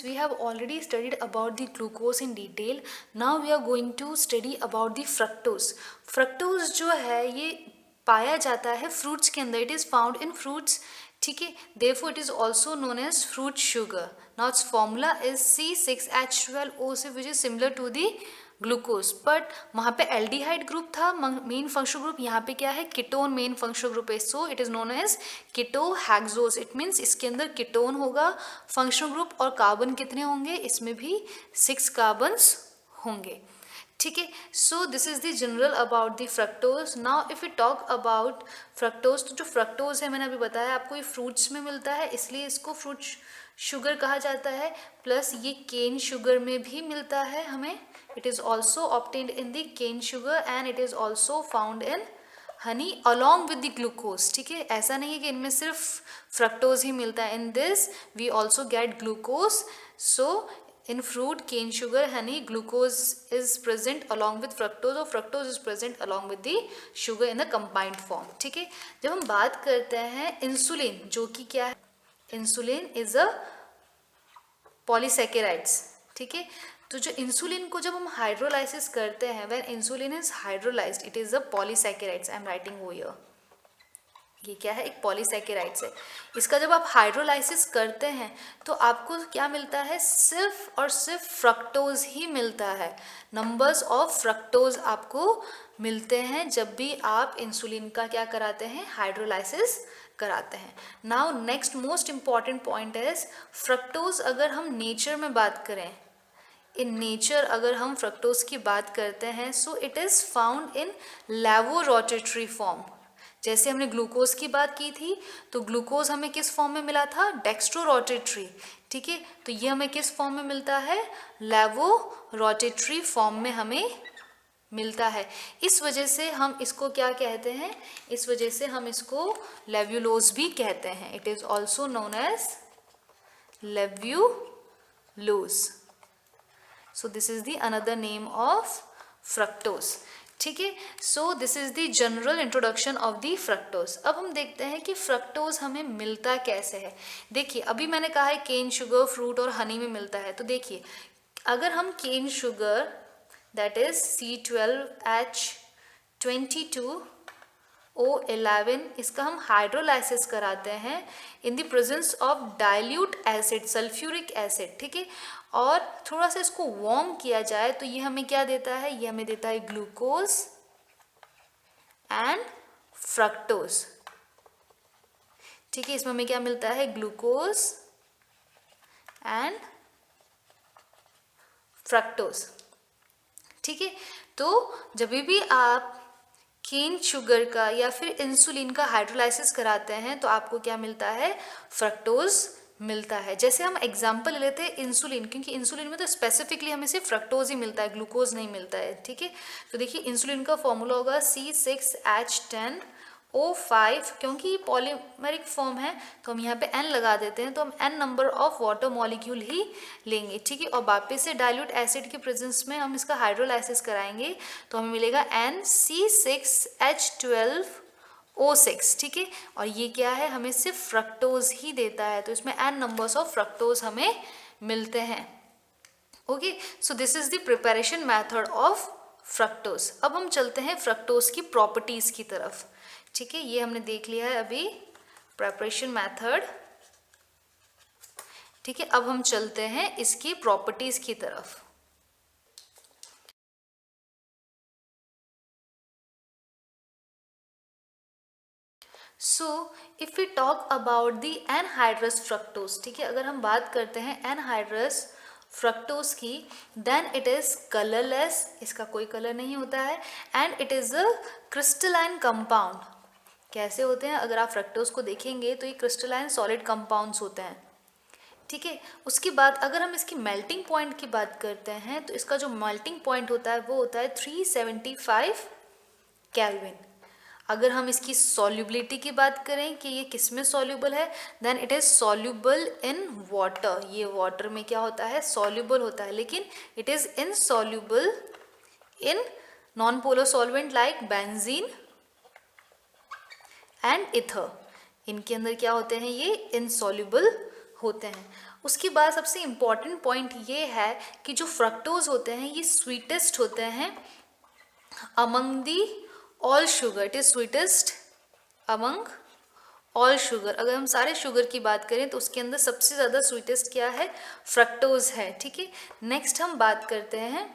We have already studied about the glucose in detail. Now we are going to study about the fructose. Fructose जो है ये पाया जाता है fruits के अंदर. It is found in fruits. ठीक है. Therefore it is also known as fruit sugar. Now its formula is C6H12O6, which is similar to the glucose. But वहाँ पे एल्डिहाइड ग्रुप था मेन फंक्शनल ग्रुप. यहाँ पे क्या है? कीटोन मेन फंक्शनल ग्रुप है. So it is known as ketohexose. It means इसके अंदर कीटोन होगा फंक्शनल ग्रुप. और कार्बन कितने होंगे? इसमें भी 6 कार्बन्स होंगे. ठीक है. सो this is the general about the fructose. Now if you talk about fructose, तो जो फ्रक्टोज है मैंने अभी बताया आपको, ये फ्रूट्स में मिलता है, इसलिए इसको फ्रूट शुगर कहा जाता है. प्लस ये केन शुगर में भी मिलता है हमें. It is also obtained in the cane sugar and it is also found in honey along with the glucose. ठीक है. ऐसा नहीं है कि इनमें सिर्फ फ्रक्टोज ही मिलता है. In this we also get glucose. So in fruit, cane sugar, honey, glucose is present along with fructose or fructose is present along with the sugar in the combined form. ठीक है. जब हम बात करते हैं insulin, जो कि क्या है? Insulin is a polysaccharides. ठीक है. तो जो इंसुलिन को जब हम हाइड्रोलाइसिस करते हैं, when insulin is hydrolysed it is a polysaccharides. I am writing over here. ये क्या है? एक पॉलीसैकेराइड्स है. इसका जब आप हाइड्रोलाइसिस करते हैं तो आपको क्या मिलता है? सिर्फ और सिर्फ फ्रक्टोज ही मिलता है. नंबर्स ऑफ फ्रक्टोज आपको मिलते हैं जब भी आप इंसुलिन का क्या कराते हैं? हाइड्रोलाइसिस कराते हैं. Now next most important point is fructose. अगर हम नेचर में बात करें, इन नेचर अगर हम फ्रक्टोज की बात करते हैं, so it is found in levorotatory form. जैसे हमने ग्लूकोज की बात की थी, तो ग्लूकोज हमें किस फॉर्म में मिला था? डेक्स्ट्रोरोटेटरी. ठीक है. तो ये हमें किस फॉर्म में मिलता है? लैवोरोटेटरी फॉर्म में हमें मिलता है. इस वजह से हम इसको क्या कहते हैं? इस वजह से हम इसको लेव्युलोज भी कहते हैं. It is also known as levulose. So this is the another name of fructose. ठीक है. So this is the general introduction of the fructose. अब हम देखते हैं कि फ्रक्टोज हमें मिलता कैसे है. देखिए, अभी मैंने कहा है केन शुगर, फ्रूट और हनी में मिलता है. तो देखिए, अगर हम cane sugar that is C12H22O11 इसका हम हाइड्रोलाइसिस कराते हैं in the presence of dilute acid, sulphuric acid. ठीक है. और थोड़ा सा इसको वार्म किया जाए तो ये हमें क्या देता है? ये हमें देता है ग्लूकोज एंड फ्रक्टोज. ठीक है. इसमें हमें क्या मिलता है? Glucose and fructose. ठीक है. तो जब भी आप केन शुगर का या फिर इंसुलिन का हाइड्रोलाइसिस कराते हैं तो आपको क्या मिलता है? फ्रक्टोज मिलता है. जैसे हम एग्जांपल ले लेते हैं इंसुलिन, क्योंकि इंसुलिन में तो स्पेसिफिकली हमें सिर्फ फ्रक्टोज ही मिलता है, ग्लूकोज नहीं मिलता है. ठीक है. तो देखिए, इंसुलिन का फॉर्मूला होगा C6H10O5. क्योंकि ये पॉलीमेरिक फॉर्म है तो हम यहाँ पे N लगा देते हैं, तो हम N number of water molecule ही लेंगे. ठीक है. और वापस से डाइल्यूट एसिड के प्रेजेंस में हम इसका हाइड्रोलाइसिस कराएंगे तो हमें मिलेगा NC6H12O6. ठीक है. और ये क्या है? हमें सिर्फ फ्रक्टोज ही देता है, तो इसमें N नंबर्स ऑफ फ्रक्टोज हमें मिलते हैं. Okay. So this is the preparation method of fructose. अब हम चलते हैं फ्रक्टोज की प्रॉपर्टीज की तरफ. ठीक है. ये हमने देख लिया है अभी प्रिपरेशन मेथड. ठीक है. अब हम चलते हैं इसकी प्रॉपर्टीज की तरफ. So if we talk about the anhydrous fructose. ठीक है. अगर हम बात करते हैं एनहाइड्रस फ्रक्टोज की, देन इट इज कलरलेस. इसका कोई कलर नहीं होता है. And it is a crystalline compound. कैसे होते हैं? अगर आप फ्रक्टोज को देखेंगे तो ये क्रिस्टलाइन सॉलिड कंपाउंड्स होते हैं. ठीक है. उसके बाद अगर हम इसकी मेल्टिंग पॉइंट की बात करते हैं तो इसका जो मेल्टिंग पॉइंट होता है वो होता है 375 केल्विन. अगर हम इसकी सॉल्युबिलिटी की बात करें कि ये किस में सॉल्युबल है, then it is soluble in water. ये वाटर में क्या होता है? सॉल्युबल होता है. लेकिन it is insoluble in non polar solvent like benzene and ether. इनके अंदर क्या होते हैं? ये इनसॉल्युबल होते हैं। उसके बाद सबसे इम्पॉर्टेंट पॉइंट ये है कि जो फ्रक्टोज होते हैं ये स्वीटेस्ट होते हैं among the all sugar, it is sweetest among all sugar. अगर हम सारे शुगर की बात करें तो उसके अंदर सबसे ज़्यादा स्वीटेस्ट क्या है, फ्रक्टोज है। ठीक है, नेक्स्ट हम बात करते हैं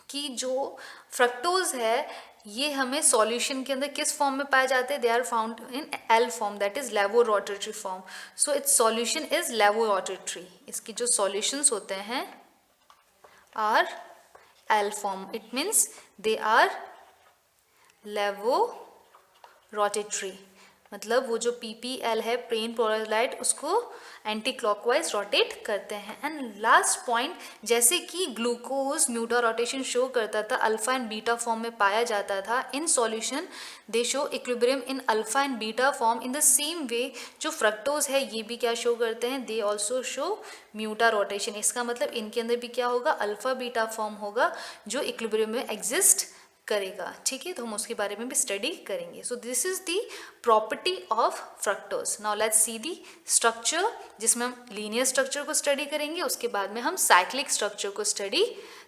कि जो फ्रक्टोज है ये हमें सॉल्यूशन के अंदर किस फॉर्म में पाए जाते हैं, they are found in L form, that is levorotatory form. So its solution is levorotatory, इसकी जो सॉल्यूशंस होते हैं are L form, it means they are levorotatory, मतलब वो जो PPL है प्लेन पोलराइज्ड उसको एंटी क्लॉकवाइज रोटेट करते हैं। एंड लास्ट पॉइंट, जैसे कि ग्लूकोज म्यूटा रोटेशन शो करता था, अल्फा एंड बीटा फॉर्म में पाया जाता था in solution, they show equilibrium in alpha and beta form. In the same way जो फ्रक्टोज है ये भी क्या शो करते हैं, दे ऑल्सो शो म्यूटा रोटेशन। इसका मतलब इनके अंदर भी क्या होगा, अल्फा बीटा फॉर्म होगा जो इक्विलिब्रियम में एग्जिस्ट करेगा। ठीक है, तो हम उसके बारे में भी स्टडी करेंगे। सो this is the property of fructose. Now let's C the structure, जिसमें हम लीनियर स्ट्रक्चर को स्टडी करेंगे, उसके बाद में हम साइक्लिक स्ट्रक्चर को स्टडी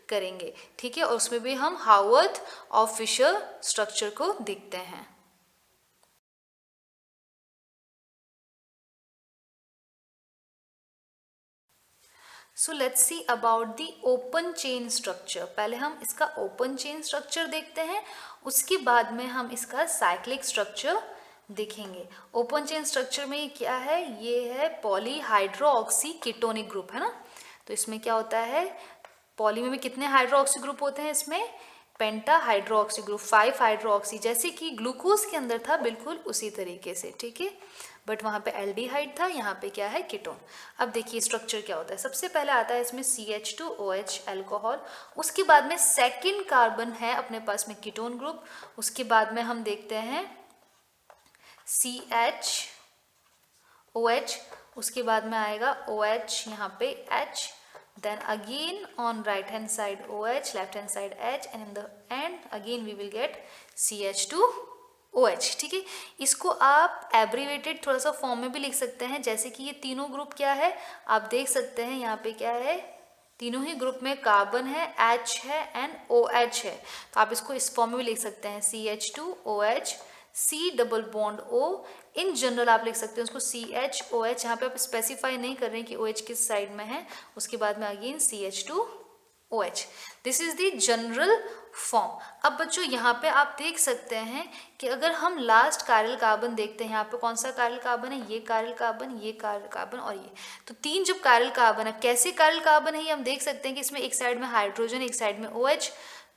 करेंगे। ठीक है, और उसमें भी हम हावर्थ और फिशर स्ट्रक्चर को देखते हैं। So let's see about the open chain structure. पहले हम इसका ओपन चेन स्ट्रक्चर देखते हैं, उसके बाद में हम इसका साइक्लिक स्ट्रक्चर देखेंगे। ओपन चेन स्ट्रक्चर में क्या है, ये है पॉलीहाइड्रोऑक्सी कीटोनिक ग्रुप, है ना। तो इसमें क्या होता है, पॉली में भी कितने हाइड्रोऑक्सी ग्रुप होते हैं, इसमें पेंटा हाइड्रोऑक्सी ग्रुप, 5 हाइड्रोऑक्सी, जैसे कि ग्लूकोज के अंदर था बिल्कुल उसी तरीके से। ठीक है, बट वहाँ पे एल्डिहाइड था, यहाँ पे क्या है, कीटोन। अब देखिए स्ट्रक्चर क्या होता है, सबसे पहले आता है इसमें CH2OH अल्कोहल, उसके बाद में सेकंड कार्बन है अपने पास में कीटोन ग्रुप, उसके बाद में हम देखते हैं CHOH, उसके बाद में आएगा OH, यहाँ पे H, then again on right hand side OH, left hand side H, and in the end again we will get CH2OH। ठीक है, इसको आप एब्रीवेटेड थोड़ा सा फॉर्म में भी लिख सकते हैं, जैसे कि ये तीनों ग्रुप क्या है, आप देख सकते हैं यहाँ पे क्या है, तीनों ही ग्रुप में कार्बन है, H है एंड OH है, तो आप इसको इस फॉर्म में भी लिख सकते हैं CH2OH, C double bond O। In general आप लिख सकते हैं उसको CHOH, यहाँ पे आप स्पेसिफाई नहीं कर रहे हैं कि OH किस साइड में है, उसके बाद में again CH2OH। This is the general form. अब बच्चों यहाँ पे आप देख सकते हैं कि अगर हम लास्ट कायरल कार्बन देखते हैं, यहाँ पे कौन सा कायरल कार्बन है, ये कायरल कार्बन, ये कायरल कार्बन और ये, तो तीन जब कायरल कार्बन है, कैसे कायरल कार्बन है ये हम देख सकते हैं कि इसमें एक साइड में हाइड्रोजन, एक साइड में OH,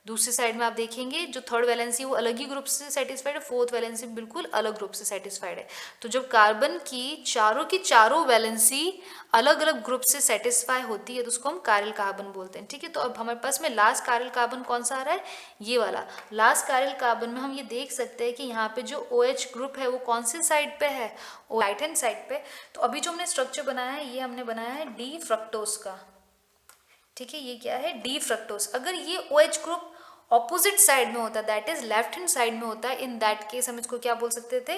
दूसरी साइड में आप देखेंगे जो थर्ड वैलेंसी वो अलग ही ग्रुप से सेटिस्फाइड है, फोर्थ वैलेंसी बिल्कुल अलग ग्रुप से सेटिस्फाइड है। तो जब कार्बन की चारों वैलेंसी अलग अलग ग्रुप से सेटिस्फाई होती है तो उसको हम कायरल कार्बन बोलते हैं। ठीक है, तो अब हमारे पास में लास्ट कायरल कार्बन कौन सा आ रहा है, ये वाला लास्ट कायरल कार्बन में हम ये देख सकते हैं कि यहाँ पे जो OH ग्रुप है वो कौन से साइड पे है, राइट हैंड साइड पे। तो अभी जो हमने स्ट्रक्चर बनाया है ये हमने बनाया है डी फ्रक्टोज का। ठीक है, ये क्या है, डी फ्रक्टोज। अगर ये OH ग्रुप ऑपोजिट साइड में होता है, that is left hand side में होता है, इन दैट केस हम इसको क्या बोल सकते थे,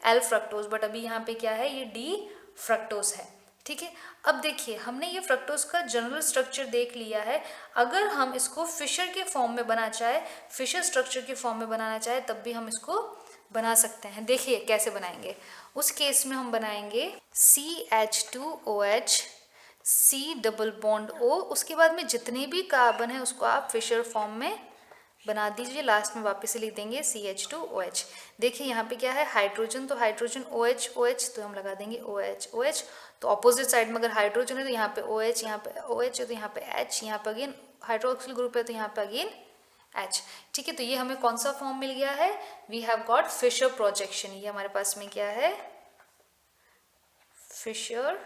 एल फ्रक्टोज, बट अभी यहाँ पे क्या है, ये डी फ्रक्टोज है। ठीक है, अब देखिए हमने ये फ्रक्टोज का जनरल स्ट्रक्चर देख लिया है। अगर हम इसको फिशर के फॉर्म में बनाना चाहे, फिशर स्ट्रक्चर के फॉर्म में बनाना चाहे, तब भी हम इसको बना सकते हैं। देखिए कैसे बनाएंगे, उस केस में हम बनाएंगे CH2OH, C double bond O, उसके बाद में जितने भी कार्बन है उसको आप फिशर फॉर्म में बना दीजिए, लास्ट में वापस से लिख देंगे CH2OH। देखिए यहाँ पे क्या है, हाइड्रोजन, तो हाइड्रोजन OH OH, तो हम लगा देंगे OH OH। तो ऑपोजिट साइड में अगर हाइड्रोजन है तो यहाँ पे OH, यहाँ पे OH है तो यहाँ पे H, यहाँ पे अगेन हाइड्रोक्सिल ग्रुप है तो यहाँ पे अगेन H। ठीक है, तो ये हमें कौन सा फॉर्म मिल गया है, we have got Fischer projection. ये हमारे पास में क्या है, फिशर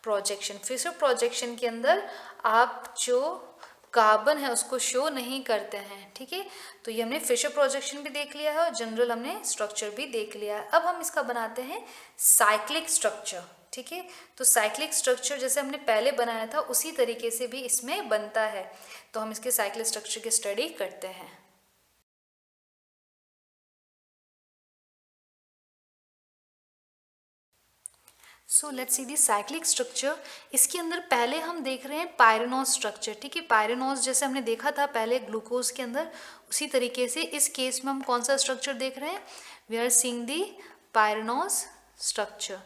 प्रोजेक्शन। फिशर प्रोजेक्शन के अंदर आप जो कार्बन है उसको शो नहीं करते हैं। ठीक है, तो ये हमने फिशर प्रोजेक्शन भी देख लिया है और जनरल हमने स्ट्रक्चर भी देख लिया है। अब हम इसका बनाते हैं साइक्लिक स्ट्रक्चर। ठीक है, तो साइक्लिक स्ट्रक्चर जैसे हमने पहले बनाया था उसी तरीके से भी इसमें बनता है, तो हम इसके साइक्लिक स्ट्रक्चर की स्टडी करते हैं। So let's see the cyclic structure. इसके अंदर पहले हम देख रहे हैं पायरेनोज स्ट्रक्चर, ठीक है। पायरेनोज जैसे हमने देखा था पहले ग्लूकोज के अंदर, उसी तरीके से इस केस में हम कौन सा स्ट्रक्चर देख रहे हैं, we are seeing the pyranose structure,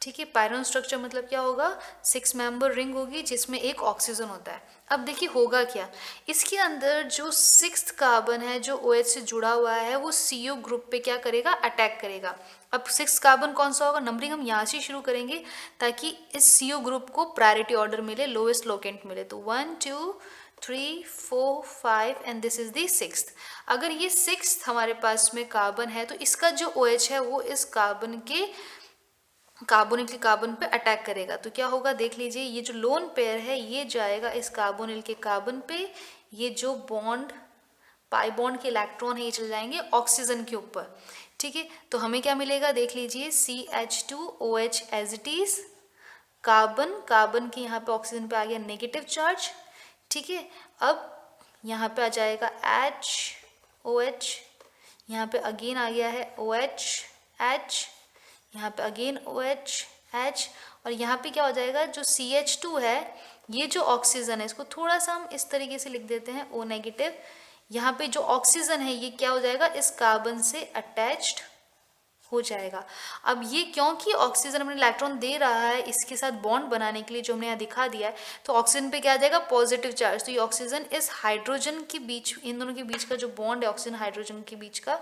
ठीक है। पायरेनोज स्ट्रक्चर मतलब क्या होगा, 6 मेंबर रिंग होगी जिसमें एक ऑक्सीजन होता है। अब देखिए होगा क्या, इसके अंदर जो 6th कार्बन है जो OH से जुड़ा हुआ है वो CO ग्रुप पे क्या करेगा, अटैक करेगा। अब 6 कार्बन कौन सा होगा, नंबरिंग हम यहाँ से शुरू करेंगे ताकि इस CO ग्रुप को प्रायोरिटी ऑर्डर मिले, लोएस्ट लोकेंट मिले। तो 1 2 3 4 5 and this is the 6th। अगर ये 6th हमारे पास में कार्बन है तो इसका जो OH है वो इस कार्बन के कार्बोनिल के कार्बन पे अटैक करेगा। तो क्या होगा देख लीजिए, ये जो लोन पेयर है ये जाएगा इस कार्बोनिल के कार्बन पे, ये जो बॉन्ड पाई बॉन्ड के इलेक्ट्रॉन है ये चले जाएंगे ऑक्सीजन के ऊपर, ठीक है। तो हमें क्या मिलेगा देख लीजिए, CH2OH as it is, carbon carbon के यहाँ पे ऑक्सीजन पे आ गया नेगेटिव चार्ज, ठीक है। अब यहाँ पे आ जाएगा HOH, यहाँ पे अगेन आ गया है OH H, यहाँ पे अगेन OH H, और यहाँ पे क्या हो जाएगा, जो CH2 है ये जो ऑक्सीजन है इसको थोड़ा सा हम इस तरीके से लिख देते हैं O नेगेटिव। यहाँ पे जो ऑक्सीजन है ये क्या हो जाएगा, इस कार्बन से अटैच्ड हो जाएगा। अब ये क्योंकि ऑक्सीजन अपने इलेक्ट्रॉन दे रहा है इसके साथ बॉन्ड बनाने के लिए जो हमने यहाँ दिखा दिया है, तो ऑक्सीजन पे क्या आ जाएगा, पॉजिटिव चार्ज। तो ये ऑक्सीजन इस हाइड्रोजन के बीच, इन दोनों के बीच का जो बॉन्ड है ऑक्सीजन हाइड्रोजन के बीच का,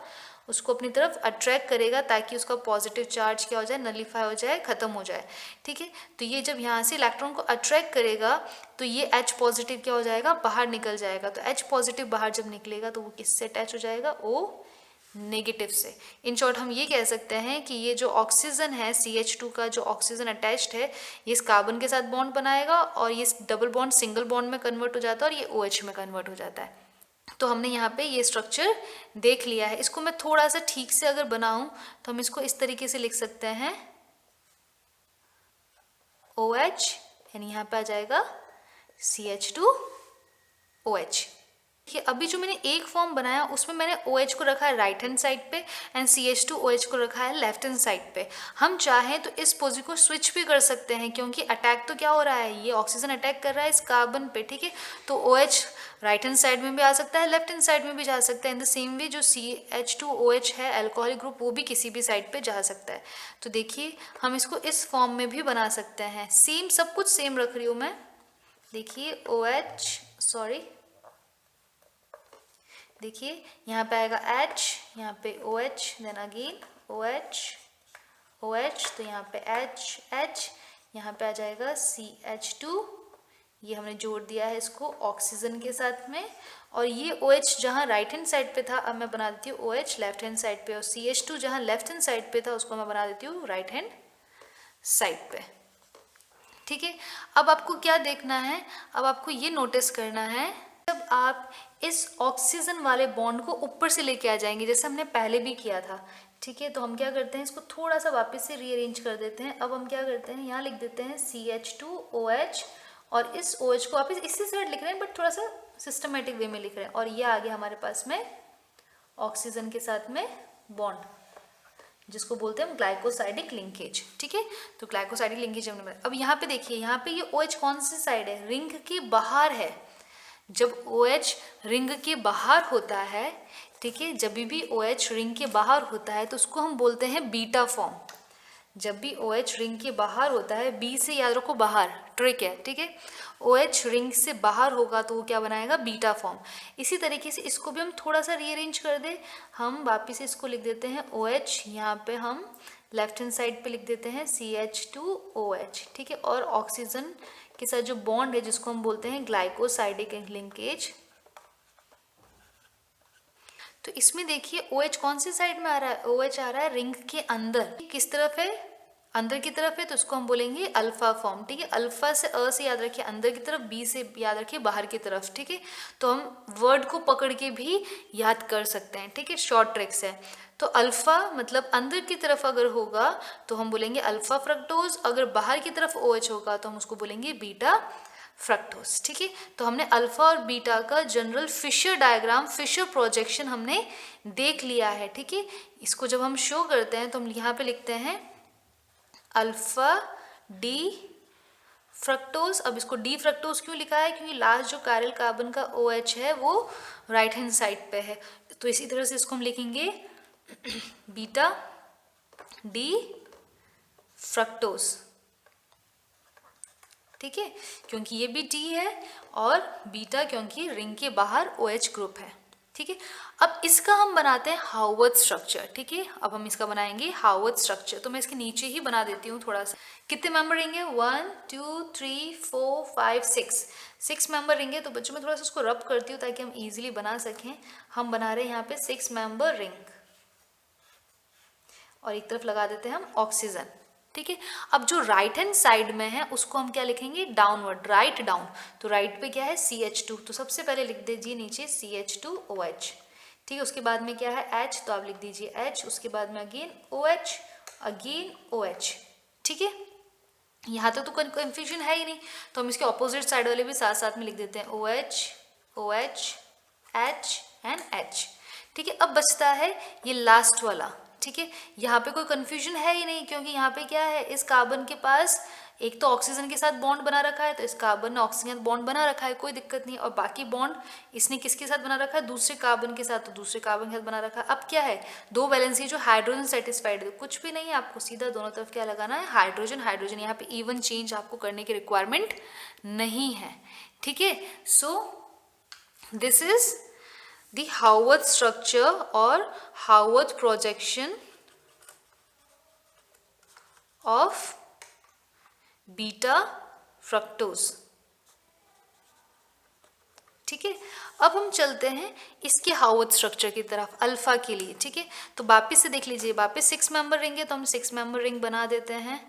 उसको अपनी तरफ अट्रैक्ट करेगा ताकि उसका पॉजिटिव चार्ज क्या हो जाए, नलीफाई हो जाए, खत्म हो जाए, ठीक है। तो ये जब यहाँ से इलेक्ट्रॉन को अट्रैक्ट करेगा तो ये H पॉजिटिव क्या हो जाएगा, बाहर निकल जाएगा। तो H पॉजिटिव बाहर जब निकलेगा तो वो किससे अटैच हो जाएगा, O नेगेटिव से। इन शॉर्ट हम ये कह सकते हैं कि ये जो ऑक्सीजन है CH2 का जो ऑक्सीजन अटैच्ड है ये इस कार्बन के साथ बॉन्ड बनाएगा और ये डबल बॉन्ड सिंगल बॉन्ड में कन्वर्ट हो जाता है और ये OH में कन्वर्ट हो जाता है। तो हमने यहाँ पे ये स्ट्रक्चर देख लिया है। इसको मैं थोड़ा सा ठीक से अगर बनाऊं तो हम इसको इस तरीके से लिख सकते हैं OH यानी यहाँ पे आ जाएगा CH2OH। देखिए अभी जो मैंने एक फॉर्म बनाया उसमें मैंने OH को रखा है राइट हैंड साइड पे एंड CH2OH को रखा है लेफ्ट हैंड साइड पे। हम चाहें तो इस पोजीशन को स्विच भी कर सकते हैं क्योंकि अटैक तो क्या हो रहा है, ये ऑक्सीजन अटैक कर रहा है इस कार्बन पे, ठीक है। तो OH राइट हैंड साइड में भी आ सकता है, लेफ्ट हैंड साइड में भी जा सकता है। इन द सेम वे जो CH2OH है अल्कोहलिक ग्रुप वो भी किसी भी साइड पे जा सकता है। तो देखिए हम इसको इस फॉर्म में भी बना सकते हैं। सेम सब कुछ सेम रख रही हूँ मैं। देखिए OH, सॉरी देखिए यहाँ पे आएगा H, यहाँ पे OH, then again OH OH, तो यहाँ पे H, यहाँ पे आ जाएगा CH2, ये हमने जोड़ दिया है इसको ऑक्सीजन के साथ में। और ये OH जहाँ राइट हैंड साइड पे था अब मैं बना देती हूँ OH लेफ्ट हैंड साइड पे, और CH2 जहाँ लेफ्ट हैंड साइड पे था उसको मैं बना देती हूँ राइट हैंड साइड पे, ठीक है। अब आपको क्या देखना है, अब आपको ये नोटिस करना है जब आप इस ऑक्सीजन वाले बॉन्ड को ऊपर से लेके आ जाएंगे जैसे हमने पहले भी किया था, ठीक है। तो हम क्या करते हैं इसको थोड़ा सा वापस से रीअरेंज कर देते हैं। अब हम क्या करते हैं यहाँ लिख देते हैं CH2OH और इस OH को वापस इसी साइड लिख रहे हैं बट थोड़ा सा सिस्टमेटिक वे में लिख रहे हैं, और ये आ गया हमारे पास में ऑक्सीजन के साथ में बॉन्ड जिसको बोलते हैं हम ग्लाइकोसाइडिक लिंकेज, ठीक है। तो ग्लाइकोसाइडिक लिंकेज हमने बनाया। अब यहाँ पे देखिए यहाँ पे ये OH कौन सी साइड है, रिंग के बाहर है। जब OH रिंग के बाहर होता है, ठीक है, जब भी OH रिंग के बाहर होता है तो उसको हम बोलते हैं बीटा फॉर्म। जब भी OH रिंग के बाहर होता है, बी से याद रखो बाहर, ट्रिक है, ठीक है। OH रिंग से बाहर होगा तो वो क्या बनाएगा, बीटा फॉर्म। इसी तरीके से इसको भी हम थोड़ा सा रीअरेंज कर दे, हम वापिस इसको लिख देते हैं OH, यहाँ पे हम लेफ्ट हैंड साइड पे लिख देते हैं CH2OH, ठीक है। और ऑक्सीजन के साथ जो बॉन्ड है जिसको हम बोलते हैं ग्लाइकोसाइडिक लिंकेज। तो इसमें देखिए OH कौन सी साइड में आ रहा है, OH आ रहा है रिंग के अंदर। किस तरफ है, अंदर की तरफ है, तो उसको हम बोलेंगे अल्फा फॉर्म, ठीक है। अल्फा से अ से याद रखिए अंदर की तरफ, बी से याद रखिए बाहर की तरफ, ठीक है। तो हम वर्ड को पकड़ के भी याद कर सकते हैं, ठीक है, शॉर्ट ट्रिक्स है। तो अल्फा मतलब अंदर की तरफ अगर होगा तो हम बोलेंगे अल्फा फ्रक्टोज, अगर बाहर की तरफ OH होगा तो हम उसको बोलेंगे बीटा फ्रक्टोज, ठीक है। तो हमने अल्फा और बीटा का general Fischer diagram, Fischer projection हमने देख लिया है, ठीक है। इसको जब हम शो करते हैं तो हम यहाँ पे लिखते हैं अल्फा डी फ्रक्टोज। अब इसको डी फ्रक्टोज क्यों लिखा है? क्योंकि लास्ट जो कायरल कार्बन का OH है वो राइट हैंड साइड पे है, तो इसी तरह से इसको हम लिखेंगे बीटा डी फ्रक्टोज। ठीक है, क्योंकि ये भी डी है और बीटा क्योंकि रिंग के बाहर OH ग्रुप है। ठीक है, अब इसका हम बनाते हैं हाउवर्थ स्ट्रक्चर। ठीक है, अब हम इसका बनाएंगे हाउवर्थ स्ट्रक्चर। तो मैं इसके नीचे ही बना देती हूँ थोड़ा सा। कितने मेंबर रहेंगे? 1 2 3 4 5 6 मेंबर रहेंगे। तो बच्चों मैं थोड़ा सा उसको रब करती हूँ ताकि हम इजीली बना सकें। हम बना रहे हैं यहाँ पे 6 मेंबर रिंग और एक तरफ लगा देते हैं हम ऑक्सीजन। ठीक है, अब जो राइट हैंड साइड में है उसको हम क्या लिखेंगे? Downward, write down. तो राइट पे क्या है? CH2। तो सबसे पहले लिख दीजिए नीचे CH2OH। ठीक है, उसके बाद में क्या है? H, तो आप लिख दीजिए H। उसके बाद में अगेन OH, अगेन OH। ठीक है, यहाँ तक तो कोई कंफ्यूजन है ही नहीं, तो हम इसके ऑपोजिट साइड वाले भी साथ साथ में लिख देते हैं OH, OH, H and H। ठीक है, अब बचता है ये लास्ट वाला। ठीक है, यहाँ पे कोई कंफ्यूजन है ही नहीं, क्योंकि यहाँ पे क्या है? इस कार्बन के पास एक तो ऑक्सीजन के साथ बॉन्ड बना रखा है, तो इस कार्बन ने ऑक्सीजन के साथ बॉन्ड बना रखा है, कोई दिक्कत नहीं। और बाकी बॉन्ड इसने किसके साथ बना रखा है? दूसरे कार्बन के साथ, तो दूसरे कार्बन के साथ बना रखा है। अब क्या है? दो वैलेंसी जो हाइड्रोजन सेटिस्फाइड है, कुछ भी नहीं है, आपको सीधा दोनों तरफ क्या लगाना है? Hydrogen hydrogen. यहाँ पे इवन चेंज आपको करने की रिक्वायरमेंट नहीं है। ठीक है, सो this is the Haworth structure or Haworth projection of beta fructose। ठीक है, अब हम चलते हैं इसके हावर्थ स्ट्रक्चर की तरफ अल्फा के लिए। ठीक है, तो वापिस से देख लीजिए, वापिस 6 मेंबर रिंग है, तो हम 6 मेंबर रिंग बना देते हैं।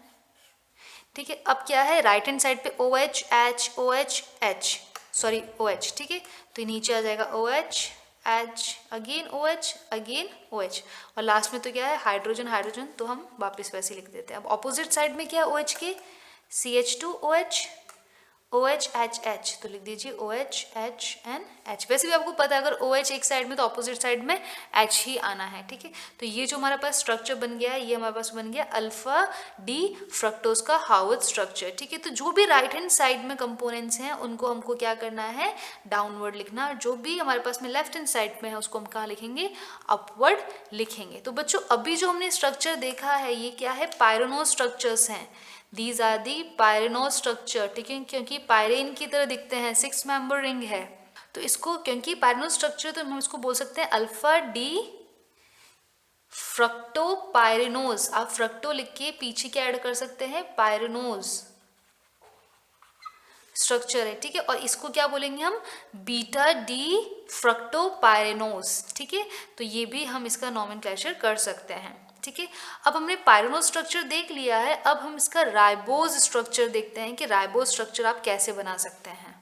ठीक है, अब क्या है? राइट हैंड साइड पे OH, H, OH, H, sorry OH। ठीक है, तो नीचे आ जाएगा OH, H, again OH, again OH, और लास्ट में तो क्या है? हाइड्रोजन हाइड्रोजन, तो हम वापस वैसे लिख देते हैं। अब ऑपोजिट साइड में क्या है OH के? CH2OH, OH, H, H, तो लिख दीजिए OH, H एंड H। वैसे भी आपको पता है अगर OH एक साइड में तो ऑपोजिट साइड में H ही आना है। ठीक है, तो ये जो हमारे पास स्ट्रक्चर बन गया है, ये हमारे पास बन गया अल्फा डी फ्रक्टोज का हावर्थ स्ट्रक्चर। ठीक है, तो जो भी राइट हैंड साइड में कंपोनेंट्स हैं उनको हमको क्या करना है? डाउनवर्ड लिखना। जो भी हमारे पास में लेफ्ट हैंड साइड में है उसको हम कहाँ लिखेंगे? अपवर्ड लिखेंगे। तो बच्चों अभी जो हमने स्ट्रक्चर देखा है ये क्या है? पायरेनोज स्ट्रक्चर्स हैं। These are the pyranose structure। ठीक है, क्योंकि पायरेन की तरह दिखते हैं, 6 मेंबर रिंग है, तो इसको क्योंकि पायरेनोज स्ट्रक्चर तो हम इसको बोल सकते हैं अल्फा डी फ्रक्टोपायरेनोज। आप फ्रक्टो लिख के पीछे क्या ऐड कर सकते हैं? पायरेनोज स्ट्रक्चर है। ठीक है, और इसको क्या बोलेंगे हम? Beta D fructopyranose. ठीक है, तो ये भी हम इसका नॉमेनक्लेचर कर सकते हैं। ठीक है, अब हमने पायरेनोज स्ट्रक्चर देख लिया है, अब हम इसका राइबोज स्ट्रक्चर देखते हैं कि राइबोज स्ट्रक्चर आप कैसे बना सकते हैं।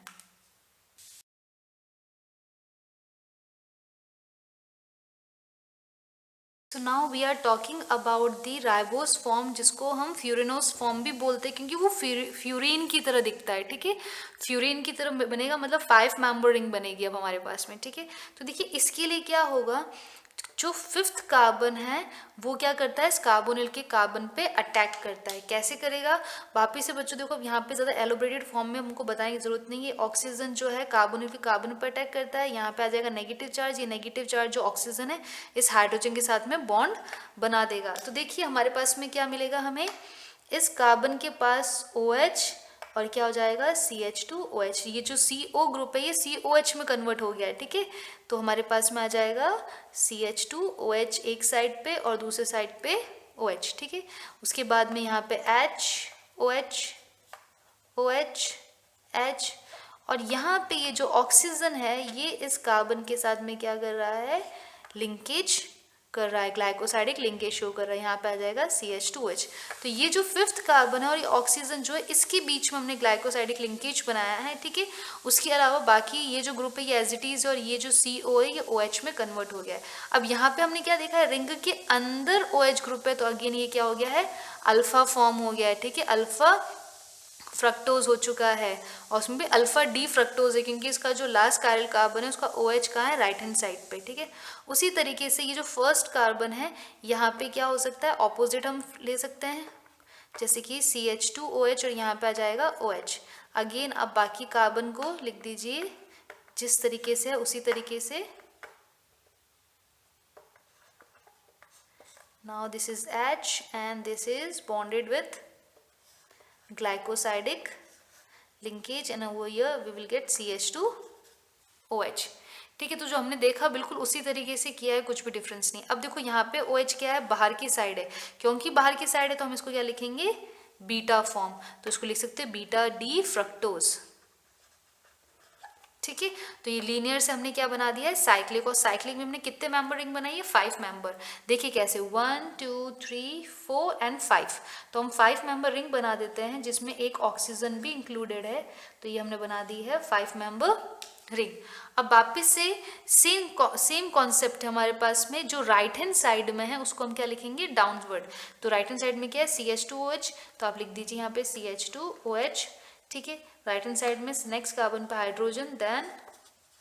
तो now we are talking about the ribose form, जिसको हम फ्यूरिनोज फॉर्म भी बोलते हैं, क्योंकि वो फ्यूरिन की तरह दिखता है। ठीक है, फ्यूरिन की तरह बनेगा, मतलब 5 मेंबर रिंग बनेगी अब हमारे पास में। ठीक है, तो देखिए इसके लिए क्या होगा? जो 5th कार्बन है वो क्या करता है? इस कार्बोनिल के कार्बन पे अटैक करता है। कैसे करेगा? वापिस से बच्चों देखो, यहाँ पे ज़्यादा एलोबरेटेड फॉर्म में हमको बताने की जरूरत नहीं है। ऑक्सीजन जो है कार्बोनिल के कार्बन पे अटैक करता है, यहाँ पे आ जाएगा नेगेटिव चार्ज। ये नेगेटिव चार्ज जो ऑक्सीजन है इस हाइड्रोजन के साथ में बॉन्ड बना देगा। तो देखिए हमारे पास में क्या मिलेगा हमें? इस कार्बन के पास OH और क्या हो जाएगा? CH2OH। ये जो CO ग्रुप है ये COH में कन्वर्ट हो गया है। ठीक है, तो हमारे पास में आ जाएगा CH2OH एक साइड पे और दूसरे साइड पे OH। ठीक है, उसके बाद में यहाँ पे H, OH, OH, H, और यहाँ पे ये जो ऑक्सीजन है ये इस कार्बन के साथ में क्या कर रहा है? लिंकेज कर रहा है, ग्लाइकोसाइडिक लिंकेज शो कर रहा है। यहाँ पे आ जाएगा CH2OH। तो ये जो 5th कार्बन है और ये ऑक्सीजन जो है इसके बीच में हमने ग्लाइकोसाइडिक लिंकेज बनाया है। ठीक है, उसके अलावा बाकी ये जो ग्रुप है ये एज इट इज, और ये जो CO है ये OH में कन्वर्ट हो गया है। अब यहाँ पे हमने क्या देखा है? रिंग के अंदर OH ग्रुप है, तो अगेन ये क्या हो गया है? अल्फा फॉर्म हो गया है। ठीक है, अल्फा फ्रक्टोज हो चुका है, और उसमें भी अल्फा डी फ्रक्टोज है, क्योंकि इसका जो लास्ट कायरल कार्बन है उसका OH कहाँ है? राइट हैंड साइड पे। ठीक है, उसी तरीके से ये जो 1st कार्बन है यहाँ पे क्या हो सकता है? ऑपोजिट हम ले सकते हैं, जैसे कि CH2OH और यहाँ पे आ जाएगा OH। अगेन अब बाकी कार्बन को लिख दीजिए जिस तरीके से है उसी तरीके से। Now this is H and this is bonded with glycosidic linkage and over here we will get CH2OH। ठीक है, तो जो हमने देखा बिल्कुल उसी तरीके से किया है, कुछ भी डिफरेंस नहीं। अब देखो यहाँ पे OH क्या है, बाहर की साइड है, क्योंकि बाहर की साइड है तो हम इसको क्या लिखेंगे, बीटा फॉर्म, तो इसको लिख सकते हैं बीटा डी फ्रक्टोज। ठीक है, तो ये लीनियर से हमने क्या बना दिया है, साइक्लिक, और साइक्लिक में हमने कितने मेंबर रिंग बनाई है, 5 मेंबर। देखिए कैसे, 1 2 3 4 एंड 5, तो हम 5 मेंबर रिंग बना देते हैं जिसमें एक ऑक्सीजन भी इंक्लूडेड है, तो ये हमने बना दी है 5 मेंबर रिंग। अब वापिस से सेम कॉन्सेप्ट है हमारे पास में, जो राइट हैंड साइड में है उसको हम क्या लिखेंगे, डाउनवर्ड। तो राइट हैंड साइड में क्या है, CH2OH, तो आप लिख दीजिए यहाँ पे CH2OH। ठीक है, राइट हैंड साइड में नेक्स्ट कार्बन पे हाइड्रोजन, देन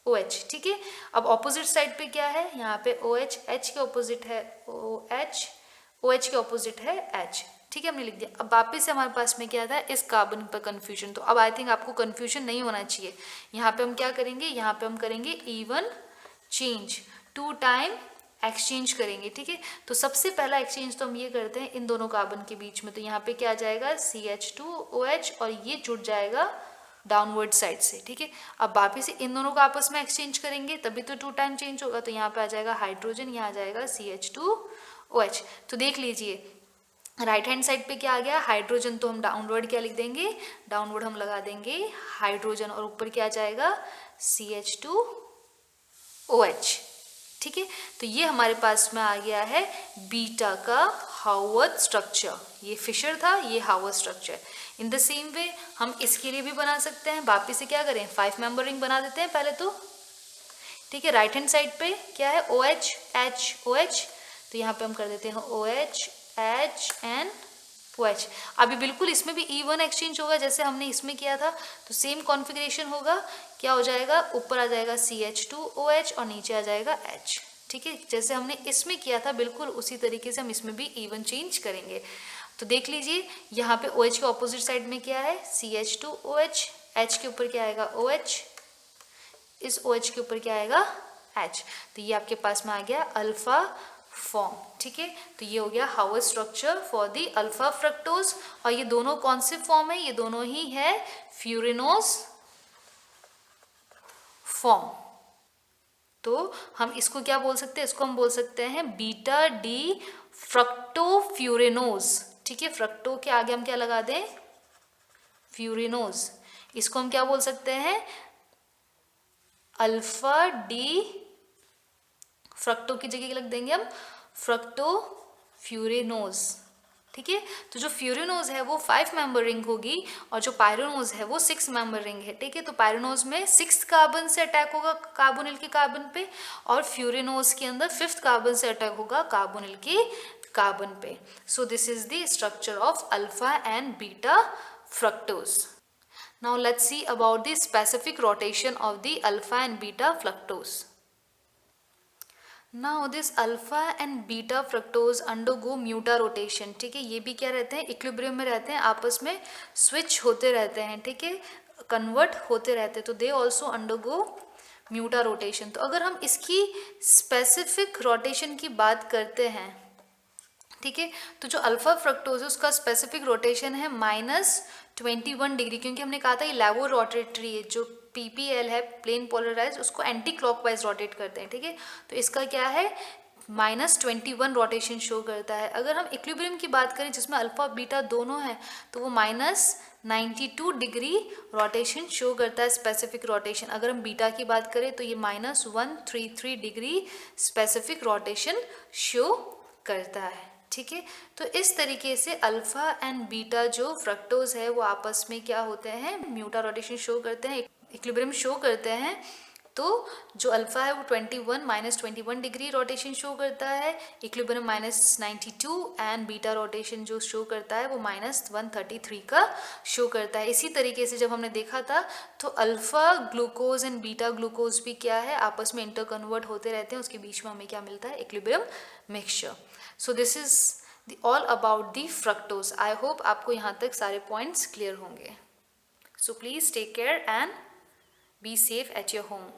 OH। ठीक है, अब ऑपोजिट साइड पे क्या है, यहाँ पे OH, H के ऑपोजिट है OH, OH के ऑपोजिट है H। ठीक है, हमने लिख दिया। अब वापिस से हमारे पास में क्या था, इस कार्बन पर कन्फ्यूजन, तो अब आई थिंक आपको कन्फ्यूजन नहीं होना चाहिए। यहाँ पे हम क्या करेंगे, यहाँ पे हम करेंगे इवन चेंज, 2 टाइम एक्सचेंज करेंगे। ठीक है, तो सबसे पहला एक्सचेंज तो हम ये करते हैं इन दोनों कार्बन के बीच में, तो यहाँ पे क्या आ जाएगा, CH2OH, और ये जुड़ जाएगा डाउनवर्ड साइड से। ठीक है, अब वापिस से इन दोनों को आपस में एक्सचेंज करेंगे तभी तो 2 टाइम चेंज होगा, तो यहाँ पे आ जाएगा हाइड्रोजन, यहाँ आ जाएगा CH2OH। तो देख लीजिए राइट हैंड साइड पे क्या आ गया, हाइड्रोजन, तो हम डाउनवर्ड क्या लिख देंगे, डाउनवर्ड हम लगा देंगे हाइड्रोजन, और ऊपर क्या आ जाएगा CH2OH। ठीक है, तो ये हमारे पास में आ गया है बीटा का हावर्थ स्ट्रक्चर। ये फिशर था, ये Haworth structure. In the same way हम इसके लिए भी बना सकते हैं, वापिस से क्या करें, 5 मेंबर रिंग बना देते हैं पहले तो। ठीक है, राइट हैंड साइड पे क्या है, OH H OH, तो यहाँ पे हम कर देते हैं OH H एंड OH। अभी बिल्कुल इसमें भी इवन एक्सचेंज होगा जैसे हमने इसमें किया था, तो सेम कॉन्फ़िगरेशन होगा, क्या हो जाएगा, ऊपर आ जाएगा CH2OH और नीचे आ जाएगा H। ठीक है, जैसे हमने इसमें किया था बिल्कुल उसी तरीके से हम इसमें भी इवन चेंज करेंगे। तो देख लीजिए यहाँ पे OH के ऑपोजिट साइड में क्या है, CH2OH, H के ऊपर क्या आएगा OH, इस OH के ऊपर क्या आएगा H, तो ये आपके पास में आ गया अल्फा फॉर्म। ठीक है, तो ये हो गया Haworth structure for the alpha fructose. और ये दोनों कौन से फॉर्म है, ये दोनों ही है फ्यूरिनोज फॉर्म। तो हम इसको क्या बोल सकते हैं, इसको हम बोल सकते हैं बीटा डी फ्रक्टोफ्यूरिनोज। ठीक है, फ्रक्टो के आगे हम क्या लगा दें, फ्यूरिनोज। इसको हम क्या बोल सकते हैं, अल्फा डी, फ्रक्टो की जगह लग देंगे हम फ्रक्टोफ्यूरिनोज। ठीक है, तो जो फ्यूरिनोज है वो 5 मेंबर रिंग होगी और जो पायरोनोज है वो 6 मेंबर रिंग है। ठीक है, तो पायरोनोज में 6th कार्बन से अटैक होगा कार्बोनिल के कार्बन पे, और फ्यूरिनोज के अंदर 5th कार्बन से अटैक होगा कार्बोनिल के कार्बन पे। So this is the structure of alpha and beta fructose. Now let's see about the specific rotation of the alpha and beta fructose. Now this alpha and beta fructose undergo mutarotation. ठीक है, ये भी क्या रहते हैं, equilibrium में रहते हैं, आपस में स्विच होते रहते हैं। ठीक है, कन्वर्ट होते रहते हैं, तो दे ऑल्सो अंडरगो म्यूटा रोटेशन। तो अगर हम इसकी स्पेसिफिक रोटेशन की बात करते हैं, ठीक है, तो जो अल्फा फ्रक्टोज है उसका स्पेसिफिक रोटेशन है -21 डिग्री, क्योंकि हमने कहा था ये लैवो रोटेटरी है, जो PPL है प्लेन पोलराइज, उसको एंटी क्लॉकवाइज रोटेट करते हैं। ठीक है, तो इसका क्या है, -21 रोटेशन शो करता है। अगर हम इक्विलिब्रियम की बात करें जिसमें अल्फा बीटा दोनों है, तो वो -92 डिग्री रोटेशन शो करता है स्पेसिफिक रोटेशन। अगर हम बीटा की बात करें तो ये -133 डिग्री स्पेसिफिक रोटेशन शो करता है। ठीक है, तो इस तरीके से अल्फा एंड बीटा जो फ्रक्टोज है वो आपस में क्या होते हैं, म्यूटा रोटेशन शो करते हैं, इक्विलिब्रियम शो करते हैं। तो जो अल्फा है वो -21 डिग्री रोटेशन शो करता है, इक्विलिब्रियम -92, एंड बीटा रोटेशन जो शो करता है वो -133 का शो करता है। इसी तरीके से जब हमने देखा था तो alpha glucose and beta glucose भी क्या है, आपस में इंटर कन्वर्ट होते रहते हैं, उसके बीच में हमें क्या मिलता है, equilibrium mixture. So this is all about the fructose. I hope आपको यहाँ तक सारे पॉइंट्स क्लियर होंगे। So please take care and be safe at your home.